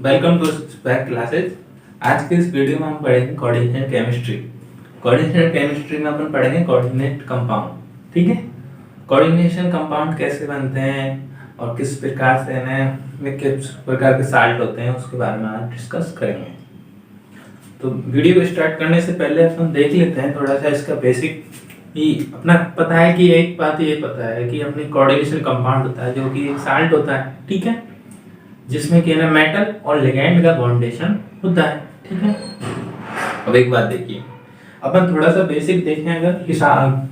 Welcome to back classes. आज के इस वीडियो में हम पढ़ेंगे कोऑर्डिनेट केमिस्ट्री। कोऑर्डिनेट केमिस्ट्री में अपन पढ़ेंगे कोऑर्डिनेट कंपाउंड। ठीक है, कोऑर्डिनेशन कंपाउंड कैसे बनते हैं और किस प्रकार से इनमें किस प्रकार के साल्ट होते हैं उसके बारे में आज डिस्कस करेंगे। तो वीडियो को स्टार्ट करने से पहले अपन देख लेते हैं थोड़ा सा इसका बेसिक कि अपना पता है कि एक बात ये पता है कि अपनी कोऑर्डिनेशन कंपाउंड होता है जो कि एक साल्ट होता है। ठीक है, जिसमें कि ना मेटल और लिगैंड का बॉन्डेशन होता है। ठीक है, अब एक बात देखिए, अपन थोड़ा सा बेसिक देखें अगर कि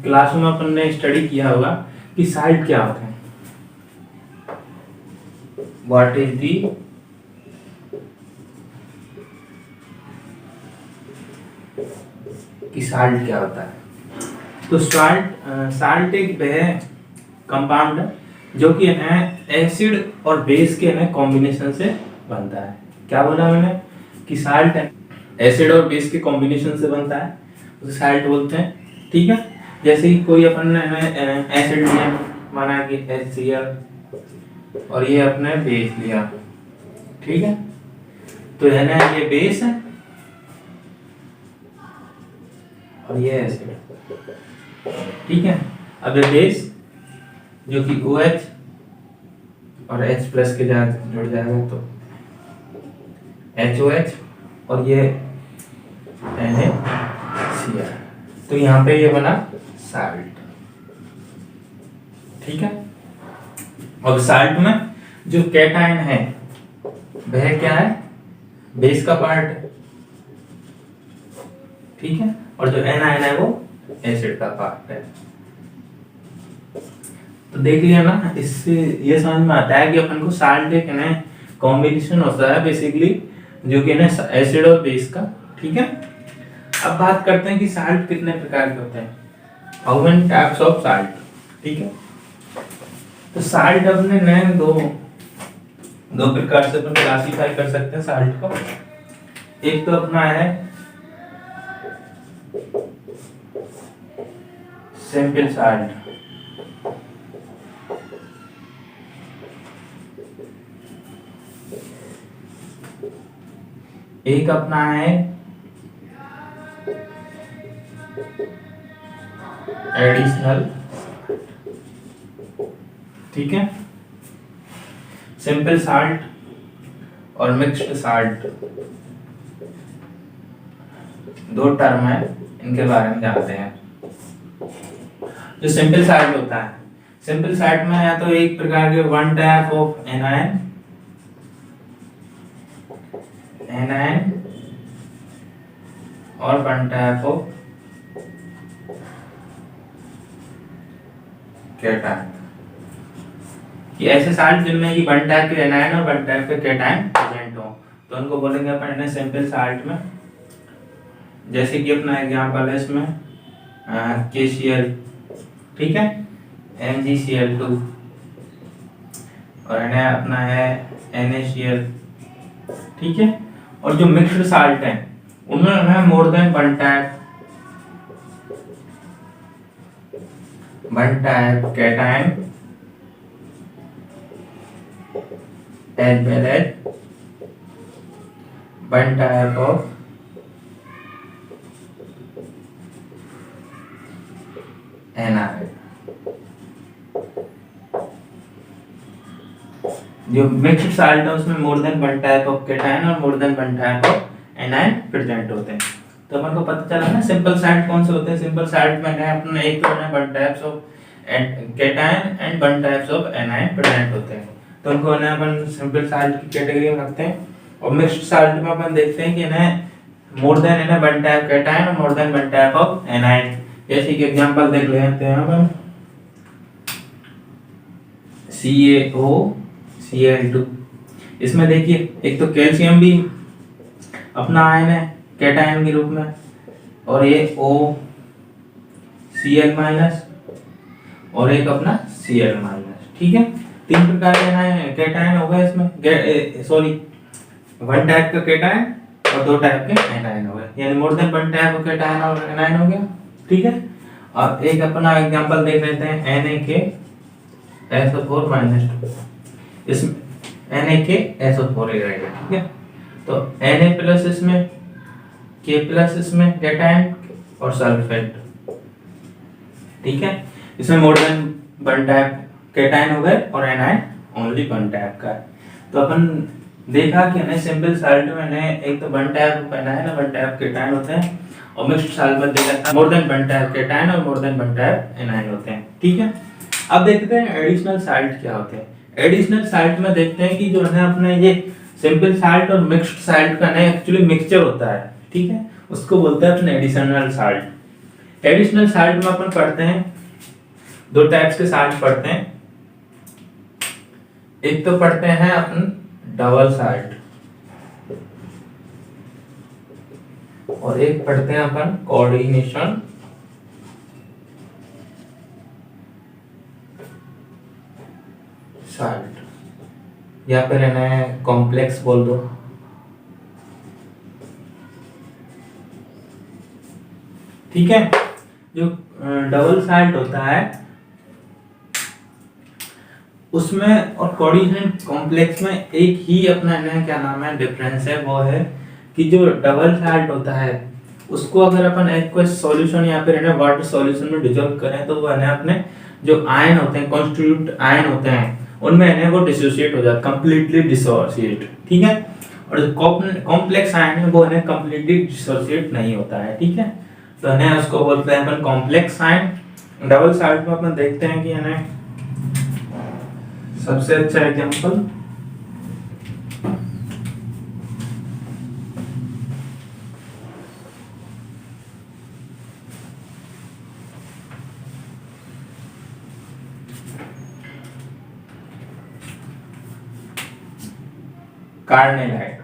क्लास में अपन ने स्टडी किया होगा कि साल्ट क्या होता है। व्हाट इज दी कि साल्ट क्या होता है। तो साल्ट एक वह कंपाउंड है जो कि एसिड और बेस के कॉम्बिनेशन से बनता है। क्या बोला मैंने कि साल्ट एसिड और बेस के कॉम्बिनेशन से बनता है, उसे साल्ट बोलते हैं। ठीक है, जैसे कि कोई अपन एसिड लिया, माना कि HCl और ये अपने बेस लिया। ठीक है, तो है ना ये बेस है और ये एसिड। ठीक है, अब ये बेस जो कि OH और H प्लस के साथ जुड़ जाएगा तो HOH और ये NaCl, तो यहाँ पे ये बना साल्ट। ठीक है, और साल्ट में जो कैटायन है वह क्या है, बेस का पार्ट है। ठीक है, और जो एनायन है वो एसिड का पार्ट है। तो देख लिया ना, इससे ये समझ में आता है कि अपन को साल्ट एक कॉम्बिनेशन होता है बेसिकली जो कि एसिड और बेस का। ठीक है, अब बात करते हैं कि साल्ट कितने प्रकार के होते हैं, how many types of salt. ठीक है, तो साल्ट अपने दो प्रकार से अपन क्लासिफाई कर सकते हैं साल्ट को। एक तो अपना है सिंपल साल्ट, एक अपना है एडिशनल। ठीक है, सिंपल साल्ट और मिक्स्ड साल्ट दो टर्म है, इनके बारे में जानते हैं। जो सिंपल साल्ट होता है, सिंपल साल्ट में या तो एक प्रकार के वन टाइप ऑफ एनायन और वन टाइप ऑफ कैटायन, कि ऐसे साल्ट जिनमें कि वन टाइप के एनायन और वन टाइप के कैटायन प्रेजेंट हो तो उनको बोलेंगे अपन सिंपल साल्ट में। जैसे कि अपना एग्जांपल है इसमें KCl, ठीक है, MgCl2 और अपना है NaCl। ठीक है, और जो मिक्स्ड साल्ट है उनमें है more than one type cation as well as one type of anion. जो मिक्स्ड साल्ट है उसमें more than one type of cation और more than one type of anion present होते हैं। तो अपन को पता चला ना सिंपल साल्ट कौन से होते हैं। सिंपल साल्ट में है अपना एक तो है one types of cation and one types of anion present होते हैं, तो उनको है अपन सिंपल साल्ट की कैटेगरी में रखते हैं। और मिक्स्ड साल्ट में अपन देखते हैं कि more than one type cation और more than one type of anion. जैसे कि एग्जांपल देख लेते हैं अपन CaOCl2। इसमें देखिए एक तो कैल्शियम भी अपना आयन है कैटायन के रूप में, और ये OCl- और एक अपना Cl-। ठीक है, तीन प्रकार के कैटायन हो गए इसमें, सॉरी वन टाइप का कैटायन और दो टाइप के एनायन हो गए, यानी मोर देन वन टाइप का कैटायन और एनायन हो गया। ठीक है, और एक अपना एग्जांपल देख लेते हैं NaKSO4-2। इसमें NaKSO4 ही रहेगा, ठीक है। तो Na प्लस इसमें, K प्लस इसमें कैटायन और सल्फेट, ठीक है। इसमें मोर देन वन टाइप कैटायन हो गए और एनायन ओनली वन टाइप का है। तो अपन देखा कि ना सिंपल साल्ट में ना एक तो वन टाइप एनायन और वन टाइप कैटायन होते हैं, और मिक्स्ड साल्ट में देखा था more than one type cation और more than one type anion होते हैं, ठीक है। अब देखते हैं एडिशनल साल्ट क्या होते हैं। एडिशनल साल्ट में देखते हैं कि जो है अपने ये सिंपल साल्ट और मिक्स्ड साल्ट का ना एक्चुअली मिक्सचर होता है, ठीक है, उसको बोलते हैं अपने एडिशनल साल्ट। एडिशनल साल्ट में अपन पढ़ते हैं दो टाइप्स के साल्ट पढ़ते हैं। एक तो पढ़ते हैं अपन डबल साल्ट और एक पढ़ते हैं अपन कोऑर्डिनेशन साल्ट, या फिर इन्हें कॉम्प्लेक्स बोल दो। ठीक है, जो डबल साल्ट होता है उसमें और कोऑर्डिनेशन कॉम्प्लेक्स में एक ही अपना है क्या नाम है डिफरेंस है, वो है कि जो डबल साल्ट होता है उसको अगर अपन एक्वस सॉल्यूशन या फिर है वाटर सॉल्यूशन में डिसॉल्व करें तो वो है अपने जो आयन होते हैं कॉन्स्टिट्यूट आयन होते हैं उनमें है वो डिसोसिएट हो जाता है, कंप्लीटली डिसोसिएट, ठीक है। और जो कॉम्प्लेक्स आयन है वो है कंप्लीटली डिसोसिएट नहीं होता है, ठीक है। तो है उसको बोलते हैं अपन कॉम्प्लेक्स आयन। डबल साल्ट में अपन देखते हैं कि है सबसे अच्छा एग्जांपल कार्नेलाइट।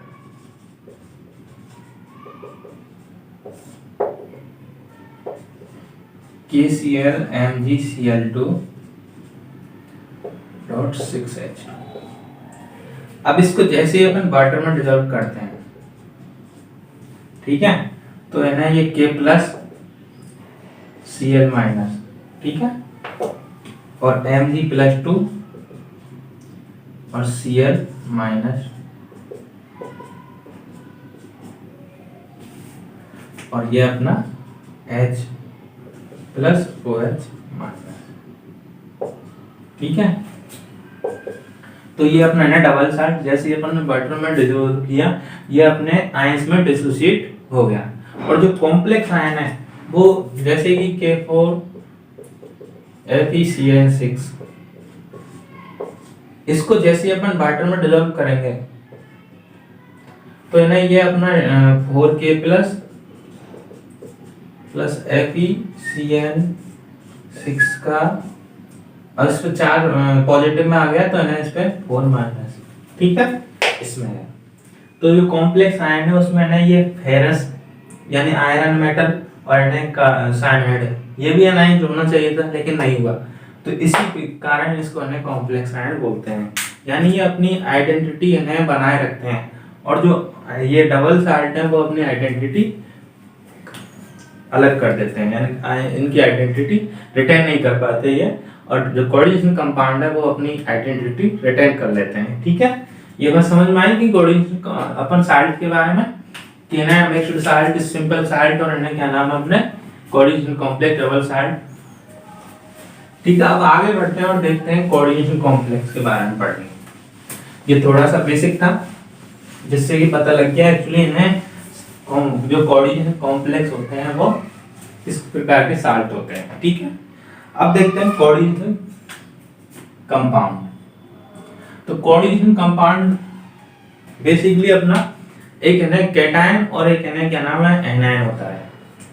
KCl(Mgcl2)6H। अब इसको जैसे ही अपन वाटर में डिसॉल्व करते हैं, ठीक है, तो है ना ये K प्लस Cl माइनस, ठीक है, और Mg प्लस 2 और Cl माइनस, और ये अपना H प्लस OH माइनस, ठीक है। तो ये अपना है डबल साल्ट, जैसे अपन ने वाटर में डिसॉल्व किया ये अपने आयंस में डिसोसिएट हो गया। और जो कॉम्प्लेक्स आयन है वो जैसे कि K4FeCN6, इसको जैसे अपन वाटर में डिसॉल्व करेंगे तो है ना ये अपना 4K प्लस FeCN6 का, और इस पे 4 पॉजिटिव में आ गया तो है इस पे 4 माइनस, ठीक है, इसमें है। तो जो कॉम्प्लेक्स आयन है उसमें ना ये फेरस यानी आयरन मेटल और साइनाइड, ये भी एनाइन जुड़ना चाहिए था लेकिन नहीं हुआ, तो इसी कारण इसको है कॉम्प्लेक्स आयन बोलते हैं। यानी ये अपनी आइडेंटिटी है बनाए रखते हैं, और जो ये डबल साल्ट है वो अपनी आइडेंटिटी अलग कर देते हैं, यानी इनकी आइडेंटिटी रिटेन नहीं कर पाते ये, और जो कोऑर्डिनेशन कंपाउंड है वो अपनी आइडेंटिटी रिटेन कर लेते हैं, ठीक है। ये बात समझ में आई कि कोऑर्डिनेशन अपन साल्ट के बारे में कि ना मिक्स्ड साल्ट, सिंपल साल्ट और इन्हें क्या नाम है अपने कोऑर्डिनेशन कॉम्प्लेक्स, डबल साल्ट, ठीक है। अब आगे बढ़ते हैं और देखते हैं कोऑर्डिनेशन कॉम्प्लेक्स के बारे में पढ़ेंगे। ये थोड़ा सा बेसिक था जिससे कि पता लग गया एक्चुअली इन्हें जो कोऑर्डिनेशन कॉम्प्लेक्स होते हैं वो इस प्रकार के साल्ट होते हैं, ठीक है। अब देखते हैं कोऑर्डिनेशन कंपाउंड। तो कोऑर्डिनेशन कंपाउंड बेसिकली अपना एक है ना कैटायन और एक है ना क्या नाम है एनायन होता है,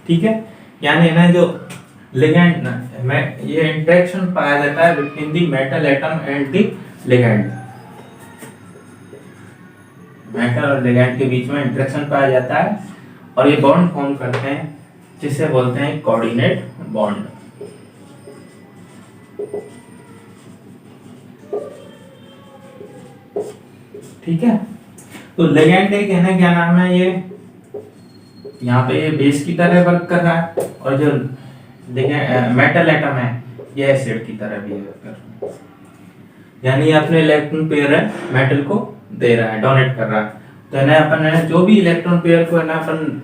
ठीक है। यानी है ना जो लिगेंड में ये इंटरेक्शन पाया जाता है between the metal atom and the ligand, metal और लिगेंड के बीच में इंटरेक्शन पाया जाता है और ये बॉन्ड फॉर्म करते हैं जिसे बोलते हैं कोऑर्डिनेट बॉन्ड, ठीक है। तो लिगेंड एक है ना क्या नाम है ये यहाँ पे ये बेस की तरह वर्क कर रहा है, और जो मेटल एटम है ये एसिड की तरह बिहेव कर रहा है, यानी ये अपने इलेक्ट्रॉन पेयर है मेटल को दे रहा है, डोनेट कर रहा है। तो है ना अपन है जो भी इलेक्ट्रॉन पेयर को है ना अपन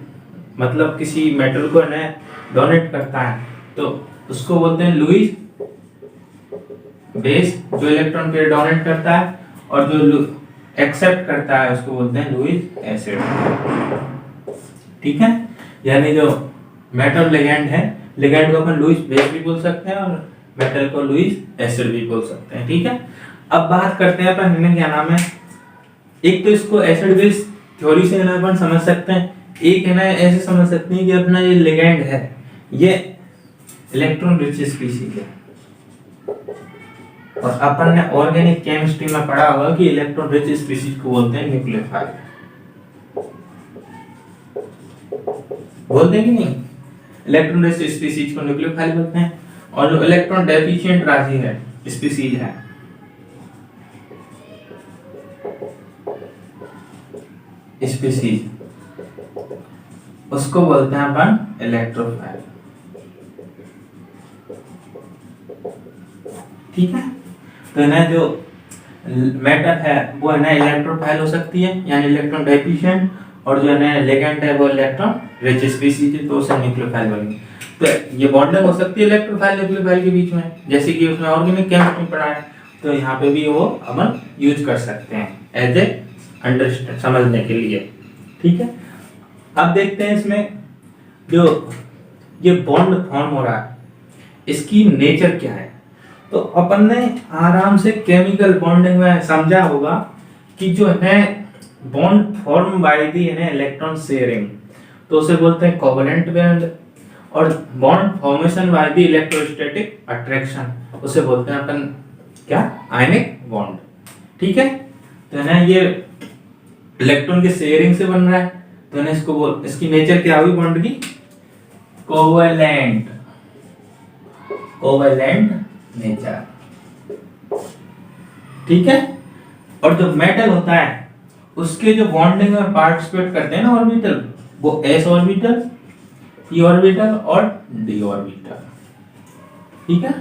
मतलब किसी मेटल को है ना डोनेट करता है तो उसको बोलते हैं लुईस बेस, जो इलेक्ट्रॉन पेयर डोनेट करता है, और जो एक्सेप्ट करता है उसको बोलते हैं लुईस एसिड। ठीक है, यानी जो मेटल लिगैंड है, लिगैंड को अपन लुईस बेस भी बोल सकते हैं और मेटल को लुईस एसिड भी बोल सकते हैं। ठीक है, अब बात करते हैं अपन इन्हें क्या नाम है, एक तो इसको एसिड बेस थ्योरी से अपन समझ सकते हैं, एक है ना ऐसे समझ सकते हैं कि अपना ये लिगैंड है ये इलेक्ट्रॉन रिच स्पीशीज है, और अपन ने ऑर्गेनिक केमिस्ट्री में पढ़ा होगा कि इलेक्ट्रॉन रिच स्पीशीज को बोलते हैं न्यूक्लियोफाइल। बोलते हैं कि नहीं, इलेक्ट्रॉन रिच स्पीशीज को न्यूक्लियोफाइल बोलते हैं, और जो इलेक्ट्रॉन डेफिशिएंट राशि है स्पीशीज है स्पीशीज उसको बोलते हैं अपन इलेक्ट्रोफाइल। ठीक है, तो ना जो मेटल है वो है ना इलेक्ट्रोफाइल हो सकती है यानी इलेक्ट्रॉन डेफिशिएंट, और जो है ना लिगैंड है वो इलेक्ट्रॉन रिच स्पीशीज है तो उसे न्यूक्लियोफाइल बोलेंगे। तो ये बॉन्डिंग हो सकती है इलेक्ट्रोफाइल न्यूक्लियोफाइल के बीच में, जैसे कि उसमें ऑर्गेनिक केमिस्ट्री पढ़ा है, तो यहाँ पे भी वो अपन यूज कर सकते हैं एज ए अंडरस्टैंड समझने के लिए। ठीक है, अब देखते हैं इसमें जो ये बॉन्ड फॉर्म हो रहा है इसकी नेचर क्या है। तो अपन ने आराम से केमिकल बॉन्डिंग में समझा होगा कि जो है बॉन्ड फॉर्म बाय दी है इलेक्ट्रॉन शेयरिंग तो उसे बोलते हैं कोवेलेंट बॉन्ड, और bond formation by the electrostatic attraction उसे बोलते हैं अपन क्या, आयनिक बॉन्ड। ठीक है, तो ना ये इलेक्ट्रॉन के शेयरिंग से बन रहा है, तो ना इसको बोल, इसकी नेचर क्या हुई बॉन्ड की, कोवेलेंट, कोवेलेंट नेचर। ठीक है, और जो मेटल होता है उसके जो बॉन्डिंग में पार्टिसिपेट करते हैं ना ऑर्बिटल, वो एस ऑर्बिटल, पी ऑर्बिटल और डी ऑर्बिटल। ठीक है,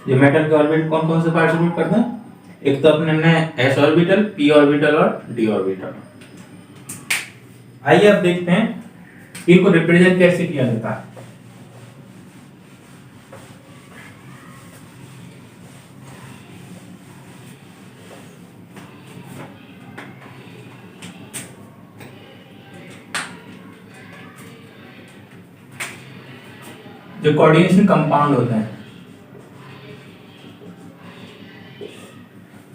ये मेटल के ऑर्बिटल कौन कौन से पार्टिसिपेट करते हैं, एक तो अपने ने एस ऑर्बिटल, पी ऑर्बिटल और डी ऑर्बिटल। आइए अब देखते हैं इनको रिप्रेजेंट कैसे किया जाता है। जो कोऑर्डिनेशन कंपाउंड होते हैं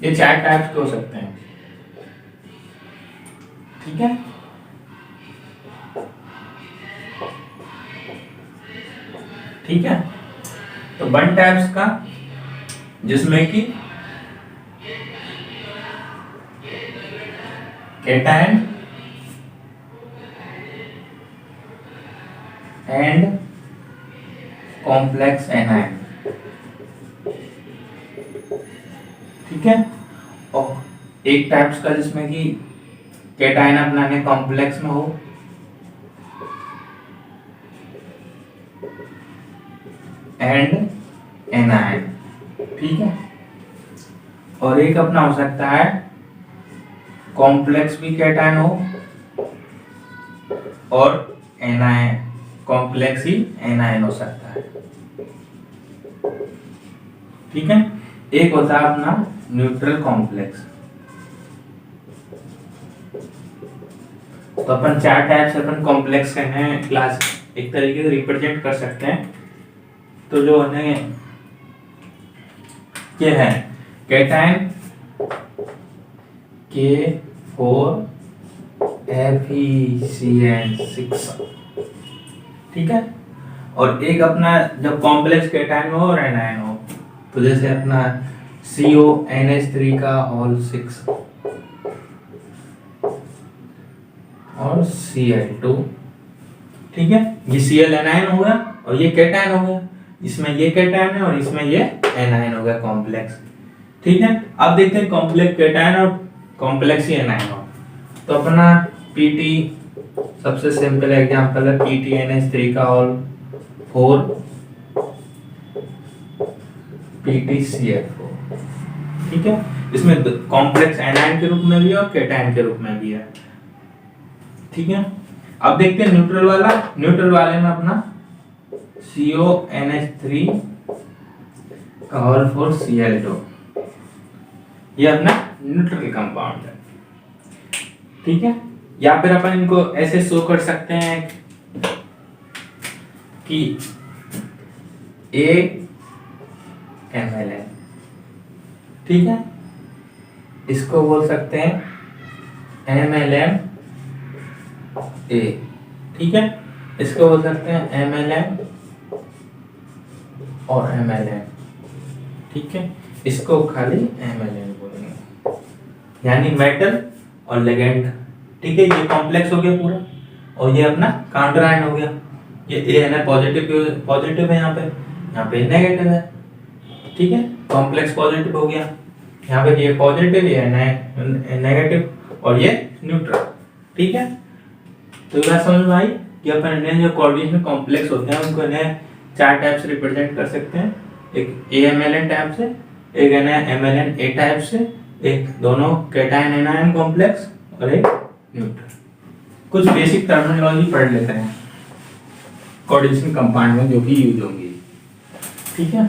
ये 4 टाइप्स के हो सकते हैं। ठीक है, ठीक है, तो 1 टाइप्स का जिसमें कि कैटायन एंड कॉम्प्लेक्स एनायन। ठीक है, और एक टाइप्स का जिसमें कि कैटायन अपना ने कॉम्प्लेक्स में हो एंड एनायन। ठीक है, और एक अपना हो सकता है कॉम्प्लेक्स भी कैटायन हो और एनायन कॉम्प्लेक्स ही एनायन हो सकता है। ठीक है, एक होता है अपना न्यूट्रल कॉम्प्लेक्स। तो अपन 4 टाइप से अपन कॉम्प्लेक्स के हैं क्लास एक तरीके से रिप्रेजेंट कर सकते हैं। तो जो है ये है कैटायन K4FeCN6। ठीक है, और एक अपना जब कॉम्प्लेक्स कैटायन हो और एनायन हो तो जैसे अपना CONH3 का होल 6 और Cl2। ठीक है, ये Cl एनायन हो गया और ये कैटायन हो गया, इसमें ये कैटायन है और इसमें ये एनायन हो गया कॉम्प्लेक्स। ठीक है, अब देखते हैं कॉम्प्लेक्स कैटायन और कॉम्प्लेक्स ही एनायन हो तो अपना PT सबसे सिंपल एग्जांपल है PTNH3 का होल 4 PTCl4। ठीक है, इसमें कॉम्प्लेक्स एनायन के रूप में भी है और केटायन के रूप में भी है। ठीक है, अब देखते हैं न्यूट्रल वाला। न्यूट्रल वाले में अपना CONH3 और 4Cl2, ये अपना न्यूट्रल कंपाउंड है। ठीक है, या फिर अपन इनको ऐसे शो कर सकते हैं कि AMLN, ठीक है, इसको बोल सकते हैं MLN A, ठीक है, इसको बोल सकते हैं MLN और MLN, ठीक है, इसको खाली MLN बोलेंगे, यानी मेटल और लेगेंड। ठीक है, ये कॉम्प्लेक्स हो गया पूरा, और ये अपना काउंटर आयन हो गया। ये A पॉजिटिव है, यहाँ पे नेगेटिव है। ठीक है, कॉम्प्लेक्स पॉजिटिव हो गया, यहाँ पे ये पॉजिटिव, ये नेगेटिव, और ये न्यूट्रल। ठीक है, तो ये बात समझ में आई कि अपन ने जो कोऑर्डिनेशन कॉम्प्लेक्स होते हैं उनको इन्हें 4 टाइप से रिप्रेजेंट कर सकते हैं, एक AMLN टाइप से, एक है ना MLN A टाइप से, एक दोनों कैटायन एनायन कॉम्प्लेक्स, और एक न्यूट्रल। कुछ बेसिक टर्मिनोलॉजी पढ़ लेते हैं कोऑर्डिनेशन कंपाउंड में जो भी यूज होंगी। ठीक है,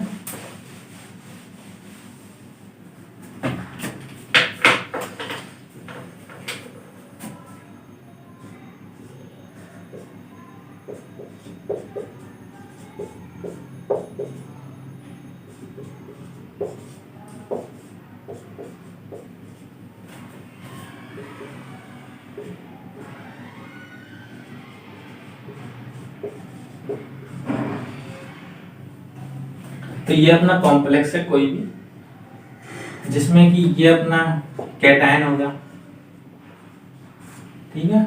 तो ये अपना कॉम्प्लेक्स है कोई भी, जिसमें कि ये अपना कैटायन होगा। ठीक है,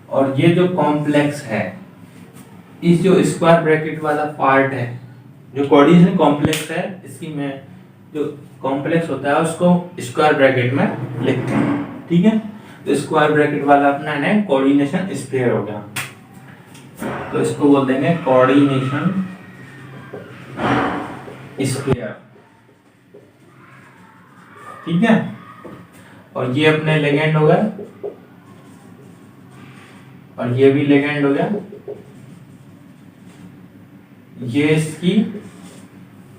और ये जो कॉम्प्लेक्स है, इस जो स्क्वायर ब्रैकेट वाला पार्ट है, जो कोऑर्डिनेशन कॉम्प्लेक्स है, इसकी में जो कॉम्प्लेक्स होता है उसको स्क्वायर ब्रैकेट में लिखते हैं। ठीक है, तो स्क्वायर ब्रैकेट वाला अपना है कोऑर्डिनेशन स्फीयर हो गया, तो इसको बोल देंगे कोऑर्डिनेशन स्फीयर। ठीक है, और ये अपने लेगेंड हो गया, और ये भी लेगेंड हो गया, ये इसकी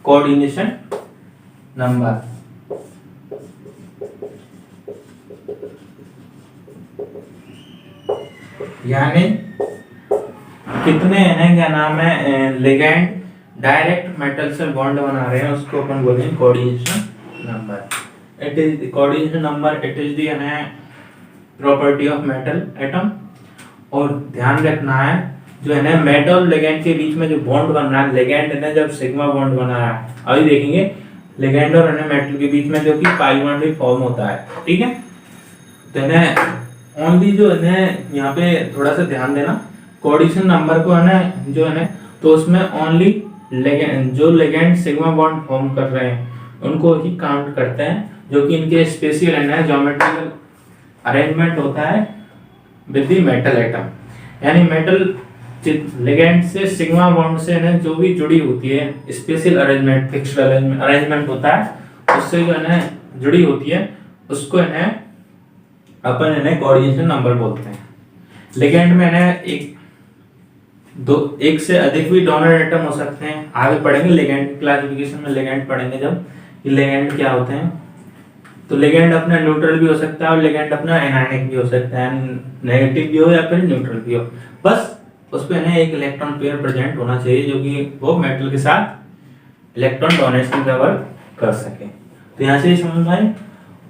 कोऑर्डिनेशन नंबर। यानी कितने हैं, क्या नाम है, लेगेंड डायरेक्ट मेटल से बॉन्ड बना रहे हैं, उसको अपन बोलेंगे coordination number. It is coordination number, it is the property of metal atom. और ध्यान रखना है जो है ना मेटल और लेगेंड के बीच में जो बॉन्ड बन रहा है, लेगेंड है ना जब सिग्मा बॉन्ड बना रहा है, अभी देखेंगे लेगेंड और मेटल के बीच में जो कि पाई बॉन्ड भी फॉर्म होता है। ठीक है, तो है ओनली जो है यहाँ पे थोड़ा सा ध्यान देना, कोऑर्डिनेशन नंबर को है ना जो है ना, तो उसमें ओनली लेगेंड, जो लेगेंड सिग्मा बॉन्ड फॉर्म कर रहे हैं उनको ही काउंट करते हैं, जो कि इनके स्पेसियल है ना ज्योमेट्रिकल अरेंजमेंट होता है विद द मेटल एटम। यानी मेटल लेगेंड से सिग्मा बॉन्ड से ना जो भी जुड़ी होती है, स्पेशल अरेंजमेंट, फिक्स्ड अरेंजमेंट होता है, उससे जो है ना जुड़ी होती है, उसको है ना अपन है ना कोऑर्डिनेशन नंबर बोलते हैं। लेगेंड में है एक एक से अधिक भी डोनर एटम हो सकते हैं, आगे पढ़ेंगे लेगेंड क्लासिफिकेशन में, लेगेंड पढ़ेंगे जब कि लेगेंड क्या होते हैं। तो लेगेंड अपना न्यूट्रल भी हो सकता है और लेगेंड अपना एनायनिक भी हो सकता है, नेगेटिव भी हो या फिर न्यूट्रल भी हो, बस उस पे ना एक इलेक्ट्रॉन पेयर प्रेजेंट होना चाहिए जो कि वो मेटल के साथ इलेक्ट्रॉन डोनेशन का वर्क कर सके। तो यहाँ से समझ में आए,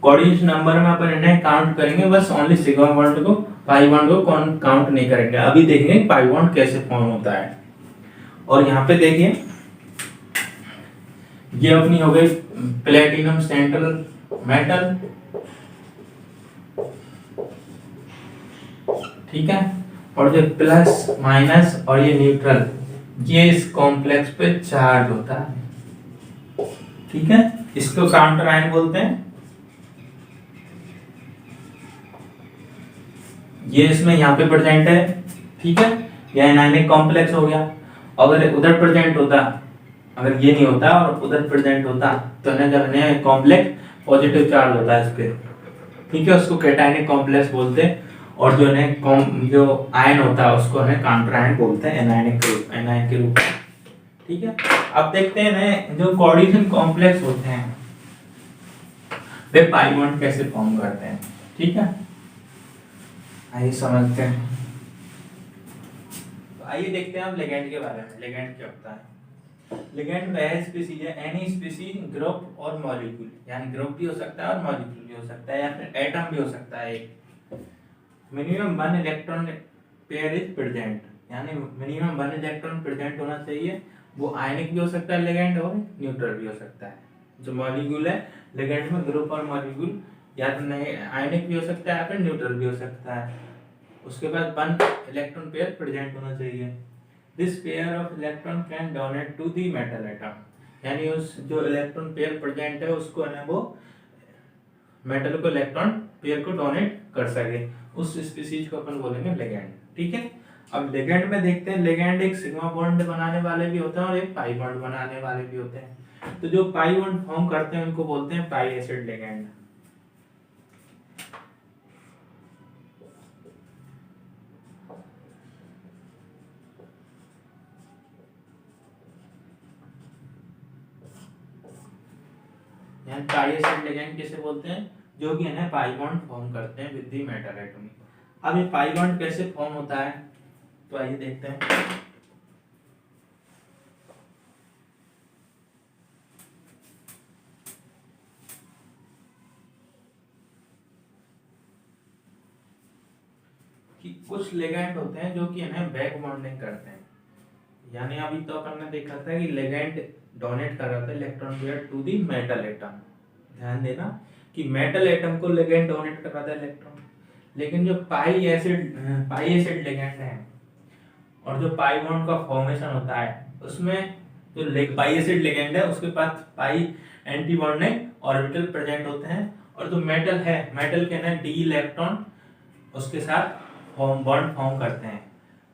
कोऑर्डिनेशन नंबर में अपन इन्हें काउंट करेंगे बस ओनली सिग्मा बॉन्ड को, पाई बॉन्ड को काउंट नहीं करेंगे। अभी देखेंगे पाई बॉन्ड कैसे फॉर्म होता है। और यहाँ पे देखिए ये अपनी हो गई प्लेटिनम सेंट्रल मेटल, ठीक है, और जो प्लस माइनस और ये न्यूट्रल, ये इस कॉम्प्लेक्स पे चार्ज होता है। ठीक है, इसको काउंटर आयन बोलते हैं। ये इसमें यहाँ पे प्रेजेंट है, ठीक है, यह एनायनिक कॉम्प्लेक्स हो गया। अगर उधर प्रेजेंट होता, अगर ये नहीं होता और उधर प्रेजेंट होता तो ना जब कॉम्प्लेक्स पॉजिटिव चार्ज होता है इस पे, ठीक है, उसको कैटायनिक कॉम्प्लेक्स बोलते हैं। और जो है जो आयन होता है उसको है कांट्रायन बोलते हैं, एनायनिक ग्रुप, एनायन के रूप में, ठीक है। अब देखते हैं ना जो कोऑर्डिनेशन कॉम्प्लेक्स होते हैं वे पाई बॉन्ड कैसे फॉर्म करते हैं, ठीक है, आइए समझते हैं। तो आइए देखते हैं हम लिगैंड के बारे में। लिगैंड क्या होता है? लिगैंड वह स्पीसीज है, एनी स्पीसीज, ग्रुप और मॉलिक्यूल, यानी ग्रुप भी हो सकता है और मॉलिक्यूल भी हो सकता है, या फिर एटम भी हो सकता है। Minimum 1 electron pair is present, यानी मिनिमम 1 इलेक्ट्रॉन प्रेजेंट होना चाहिए। वो आयनिक भी हो सकता है लिगैंड और न्यूट्रल भी हो सकता है। जो मॉलिक्यूल है लिगैंड में, ग्रुप और मॉलिक्यूल या तो नहीं आयनिक भी हो सकता है या फिर न्यूट्रल भी हो सकता है। उसके बाद 1 इलेक्ट्रॉन पेयर प्रेजेंट होना चाहिए। This pair of electron can donate to the metal atom, यानी उस जो इलेक्ट्रॉन पेयर प्रेजेंट है उसको है ना वो मेटल को इलेक्ट्रॉन पेयर को डोनेट कर सके, उस स्पीसीज को अपन बोलेंगे लिगैंड, ठीक है। अब लिगैंड में देखते हैं, लिगैंड एक सिग्मा बॉन्ड बनाने वाले भी होते हैं और एक पाई बॉन्ड बनाने वाले भी होते हैं। तो जो पाई बॉन्ड फॉर्म करते हैं उनको बोलते हैं पाई एसिड लिगैंड। यानी पाई एसिड लिगैंड किसे बोलते हैं? जो कि है ना पाई बॉन्ड फॉर्म करते हैं विद द मेटल एटम। अब ये पाई बॉन्ड कैसे फॉर्म होता है तो आइए देखते हैं। कि कुछ लिगैंड होते हैं जो कि है ना बैक बॉन्डिंग करते हैं, यानी अभी तो अपन ने देखा था कि लिगैंड डोनेट कर रहा था electron pair to the metal atom. ध्यान देना कि मेटल एटम को लिगैंड डोनेट कर रहा था इलेक्ट्रॉन, लेकिन जो पाई एसिड लिगैंड है और जो पाई बॉन्ड का फॉर्मेशन होता है उसमें जो पाई एसिड लिगैंड है उसके पास पाई एंटी बॉन्डिंग ऑर्बिटल प्रेजेंट होते हैं, और जो मेटल है मेटल के ना डी इलेक्ट्रॉन उसके साथ बॉन्ड फॉर्म करते हैं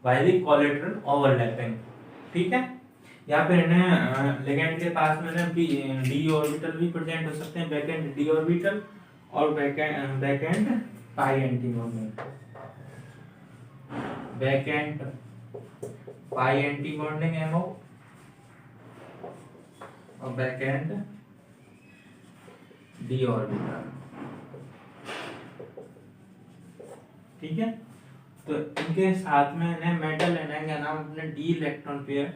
बाय द कोलेटरल ओवरलैपिंग, ठीक है। या फिर इन्हें लिगैंड के पास में ना डी ऑर्बिटल भी प्रेजेंट हो सकते हैं, बैक एंड डी ऑर्बिटल और back and pi anti bonding, back and pi anti bonding ammo और बैक एंड डी ऑर्बिटल, ठीक है। तो इनके साथ में ना मेटल है ना क्या नाम अपने डी इलेक्ट्रॉन पेयर,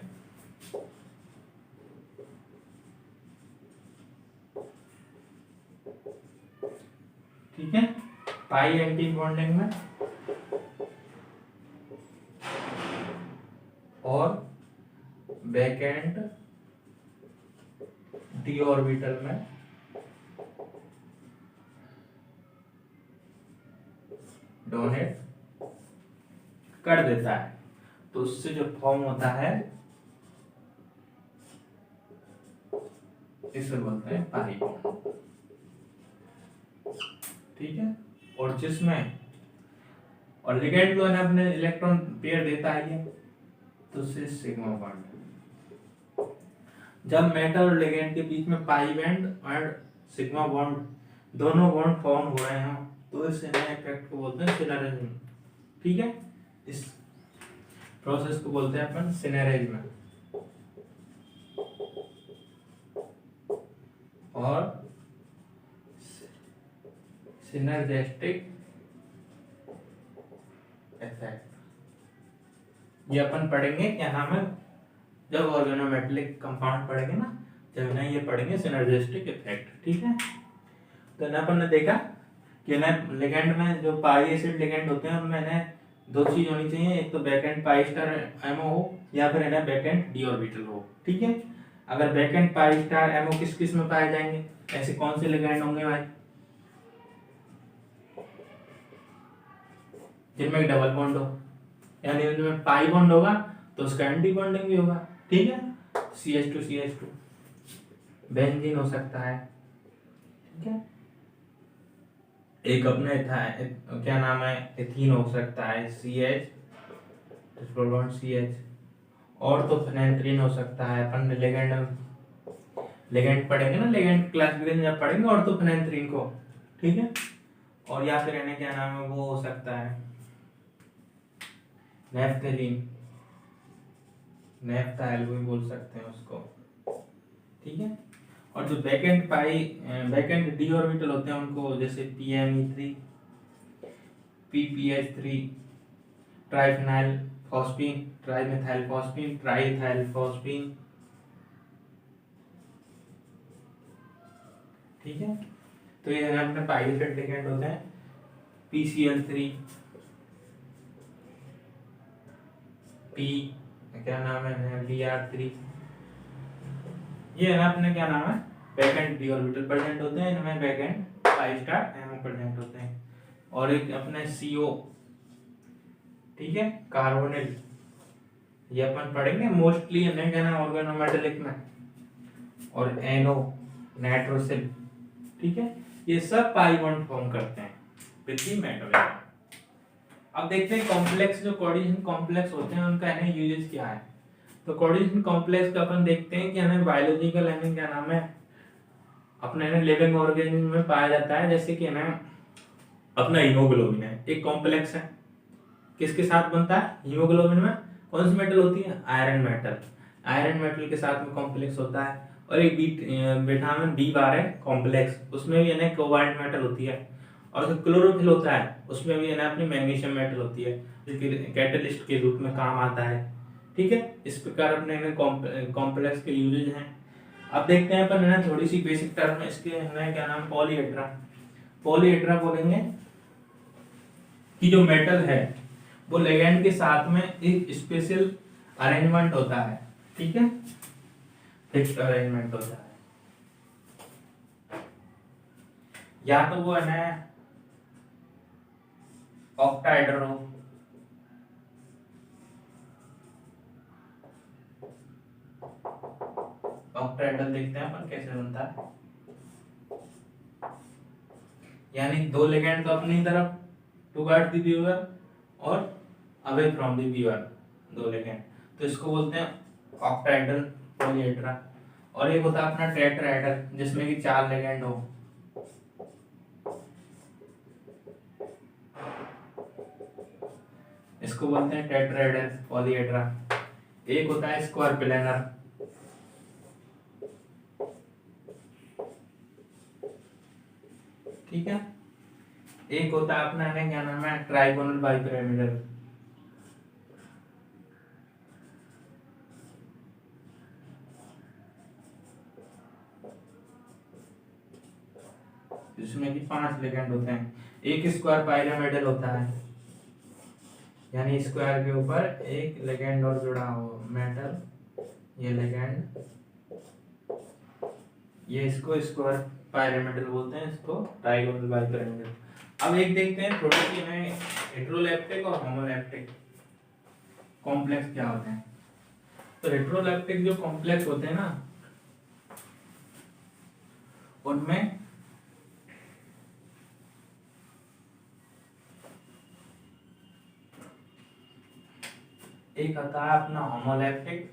ठीक है, पाई एंटी बॉन्डिंग में और बैक एंड डी ऑर्बिटल में डोनेट कर देता है। तो उससे जो फॉर्म होता है इसे बोलते हैं पाई बॉन्ड, ठीक है। और जिसमें और लिगैंड जो है ना अपने इलेक्ट्रॉन पेयर देता है तो उससे सिग्मा बॉन्ड। जब मेटल और लिगैंड के बीच में पाई बॉन्ड और सिग्मा बॉन्ड दोनों बॉन्ड फॉर्म हो रहे हैं तो इस इफेक्ट को बोलते हैं सिनर्जी, ठीक है। इस प्रोसेस को बोलते हैं अपन सिनर्जी और सिनर्जेस्टिक इफेक्ट। ये अपन पढ़ेंगे क्या नाम है जब ऑर्गेनोमेटेलिक कंपाउंड पढ़ेंगे ना, जब ना ये पढ़ेंगे सिनर्जेस्टिक इफेक्ट, ठीक है। तो ना अपन ने देखा कि ना लिगैंड में जो पाई एसिड लिगैंड होते हैं उनमें ना दो चीज होनी चाहिए, एक तो back and pi star MO हो या फिर है ना बैक एंड डी ऑर्बिटल हो, ठीक है। अगर back and pi star MO किस किस में पाए जाएंगे, ऐसे कौन से लिगैंड होंगे भाई जिनमें डबल बॉन्ड हो, यानी उनमें पाई बॉन्ड होगा तो उसका एंटी बॉन्डिंग भी होगा, ठीक है। CH2 बेंजीन हो सकता है, ठीक है। एक अपने क्या नाम है एथीन हो सकता है CH, और तो फिनेंथ्रीन हो सकता है। अपन लिगेंड लिगेंड पढ़ेंगे ना, लिगेंड क्लासिफिकेशन जब पढ़ेंगे ऑर्थोपेनेफ्रिन को, ठीक है। और या फिर इन्हें क्या नाम है, वो हो सकता है नेफ्थेलिन, नेफ्थाइल भी बोल सकते हैं उसको, ठीक है। और जो बैकेंड डी ऑर्बिटल होते हैं उनको जैसे PME3, PPH3, triphenyl phosphine, trimethyl phosphine, triethyl phosphine, ठीक है। तो ये अपने पाइलेटेड लिगेंड होते हैं। PCl3, P क्या नाम है, Br3, ये है ना अपने क्या नाम है, बैकेंड डी ऑर्बिटल प्रेजेंट होते हैं, इनमें बैकेंड 5 स्टार एमओ प्रेजेंट होते हैं। और एक अपने CO, ठीक है, कार्बोनिल, ये अपन पढ़ेंगे मोस्टली इन्हें क्या नाम ऑर्गेनोमेटेलिक में। और NO, नाइट्रोसिल, ठीक है, ये सब पाई बॉन्ड फॉर्म करते हैं विद द मेटल। अब देखते हैं कॉम्प्लेक्स, जो कोऑर्डिनेशन कॉम्प्लेक्स होते हैं उनका है यूजेस क्या है। तो कोऑर्डिनेशन कॉम्प्लेक्स का अपन देखते हैं कि हमें बायोलॉजिकल है क्या नाम है, अपने लिविंग ऑर्गेनिज्म में पाया जाता है। जैसे कि ना अपना हीमोग्लोबिन है, एक कॉम्प्लेक्स है, किसके साथ बनता है, हीमोग्लोबिन में कौन सी मेटल होती है, आयरन मेटल, आयरन मेटल के साथ में कॉम्प्लेक्स होता है। और एक विटामिन B12 है कॉम्प्लेक्स, उसमें भी है कोबाल्ट मेटल होती है। और जो क्लोरोफिल होता है उसमें भी है ना अपनी मैग्नीशियम मेटल होती है, जो कि कैटलिस्ट के रूप में काम आता है, ठीक है। इस प्रकार अपने कॉम्प्लेक्स के यूजेज हैं। अब देखते हैं अपन है थोड़ी सी बेसिक टर्म इसके है क्या नाम, पॉलीहेड्रा। पॉलीहेड्रा बोलेंगे कि जो मेटल है वो लिगेंड के साथ में एक स्पेशल अरेंजमेंट होता है, ठीक है, फिक्स्ड अरेंजमेंट होता है। या तो वो है ना ऑक्टाहेड्रल हो, ऑक्टाहेड्रल देखते हैं अपन कैसे बनता है, यानी दो लिगेंड तो अपनी तरफ टुवर्ड द व्यूअर और अवे फ्रॉम द व्यूअर, दो लिगेंड, तो इसको बोलते हैं ऑक्टाहेड्रल पॉलीहेड्रा। और एक होता है अपना टेट्राहेड्रल जिसमें कि 4 लिगेंड हो, इसको बोलते हैं टेट्राहेड्रल पॉलीहेड्रा। एक होता है स्क्वायर प्लेनर, ठीक है। एक होता है अपना है क्या नाम है, ट्राइगोनल बाइपिरामिडल, जिसमें कि 5 लिगेंड होते हैं। एक स्क्वायर पिरामिडल होता है, यानी स्क्वायर के ऊपर एक लिगेंड और जुड़ा हो मेटल, ये लिगेंड, ये इसको स्क्वायर पिरामिडल बोलते हैं, इसको ट्राइगोनल बाइपिरामिडल। अब एक देखते हैं थोड़ी सी में हेटेरोलेप्टिक और होमोलेप्टिक कॉम्प्लेक्स क्या होते हैं। तो हेटेरोलेप्टिक जो कॉम्प्लेक्स होते हैं ना उनमें एक आता है अपना होमोलेप्टिक,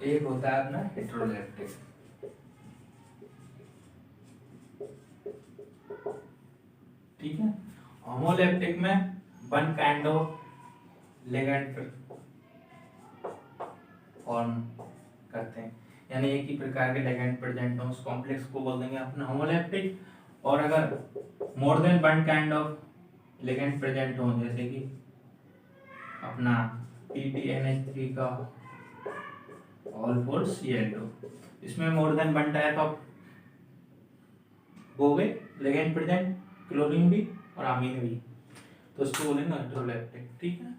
एक होता है अपना हेटेरोलेप्टिक, ठीक है। होमोलेप्टिक में one kind of ligand form करते हैं, यानी एक ही प्रकार के लिगेंड प्रेजेंट हो, उस कॉम्प्लेक्स को बोल देंगे अपना होमोलेप्टिक। और अगर मोर than one kind of ligand present हो, जैसे कि अपना PTNH3 का ऑल फोर Cl2, इसमें मोर देन वन टाइप ऑफ हो गए लिगेंड प्रेजेंट, क्लोरीन भी और अमीन भी, तो उसको बोलेंगे हेटेरोलेप्टिक, ठीक है।